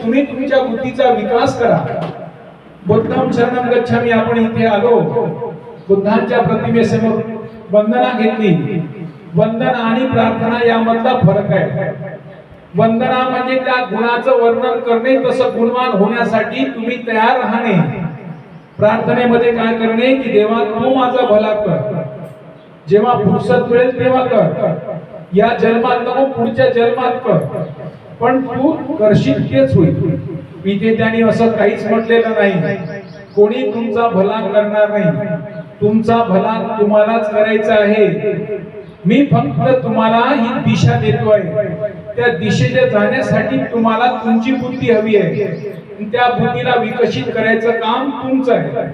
तुम्ही तुमच्या बुद्धीचा विकास करा। बुद्धं शरणं गच्छामि, आपण इथे आलो बुद्धांच्या प्रतिमेसमोर वंदना घेतली। वंदना आणि प्रार्थना यामधला फरक आहे। वंदना म्हणजे त्या गुणाचं वर्णन करणे, तसं गुणवान होण्यासाठी तुम्ही तयार राहणे। प्रार्थनेमध्ये काय करणे की देवा तू माझा भला कर, जेव्हा फुरसत मिळेल तेव्हा कर, या जन्मात नको पुढच्या जन्मात कर, पण तू करशील तेच होईल। इथे त्यांनी असं काहीच म्हटलेलं नाही, कोणी तुमचा भला करणार नाही, तुमचा भला तुम्हालाच करायचा आहे। मी फक्त तुम्हाला ही दिशा देतोय, त्या दिशेने जाण्यासाठी तुम्हाला तुमची बुद्धी हवी आहे। त्या बुद्धीला विकसित करायचं काम तुमचं आहे।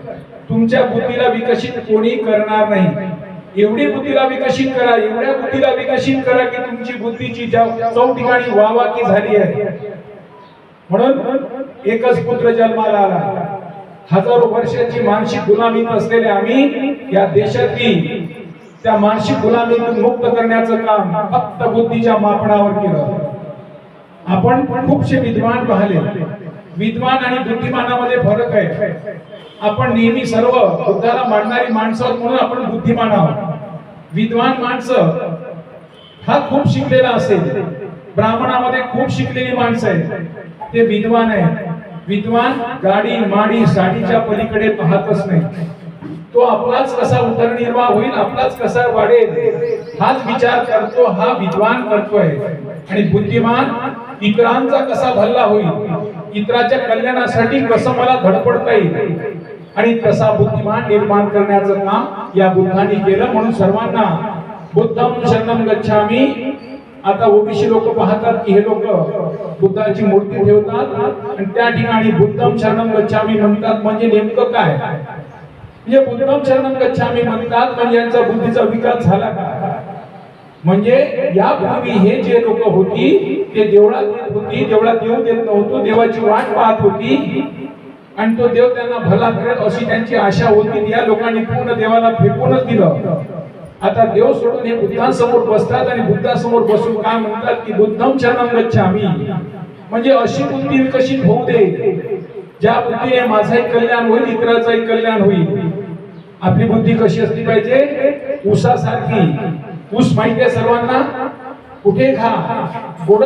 तुमच्या बुद्धीला विकसित कोणी करणार नाही। एवढी बुद्धीला विकसित करा, एवढ्या बुद्धीला विकसित करा की तुमची बुद्धीची चौठिकाणी वावाकी झाली आहे। म्हणून एकच पुत्र जन्माला आला। हजारो वर्षाची मानसिक गुलामीत असलेले आम्ही या देशातली त्या मानसिक गुलामीतून मुक्त करण्याचं काम फक्त बुद्धीच्या मापनावर केलं। आपण खूपशे विद्वान पाहिले, विद्वान आणि बुद्धिमानामध्ये फरक आहे। आपण नेहमी सर्व बुद्धाला मानणारी माणसं म्हणून आपण बुद्धिमान आहोत। विद्वान माणसं हा खूप शिकलेला असेल, ब्राह्मणामध्ये खूप शिकलेली माणसं आहेत, ते विद्वान आहे। विद्वान गाडी माडी साडीच्या पलीकडे पाहतच नाही, तो आपलाच कसा उदरनिर्वाह होईल, आपलाच कसा वाढेल हाच विचार करतो, हा विद्वान करतोय। आणि बुद्धिमान इतरांचा कसा भला होईल, इतरांच्या कल्याणासाठी कसं मला धडपडता येईल, आणि तसा बुद्धिमान निर्माण करण्याचं काम या बुद्धांनी केलं। म्हणून सर्वांना बुद्धं शरणं गच्छामि। आता ओबीसी लोक पाहतात की हे लोक बुद्धाची मूर्ती ठेवतात आणि त्या ठिकाणी बुद्धं शरणं गच्छामि म्हणतात, म्हणजे नेमकं काय? म्हणजे बुद्धं शरणं गच्छामि म्हणतात म्हणजे यांचा बुद्धीचा विकास झाला का? म्हणजे यापूर्वी हे जे लोक होती ते देवळात येत होती, देवळात देव देत नव्हतो, देवाची वाट पाहत होती आणि तो देव त्यांना भला करेल अशी त्यांची आशा होती। या लोकांनी पूर्ण देवाला फेकूनच दिलं। आता देव सोडून हे बुद्धांसमोर बसतात आणि बुद्धांसमोर बसून काय म्हणतात की बुद्धं शरणं गच्छामि, म्हणजे अशी बुद्धी विकसित होऊ दे ज्या बुद्धीने माझाही कल्याण होईल, इतरांचंही कल्याण होईल। आपली बुद्धी कशी असली पाहिजे? ऊसासारखी। ऊस माहिती आहे सर्वांना, कुठे खा गोड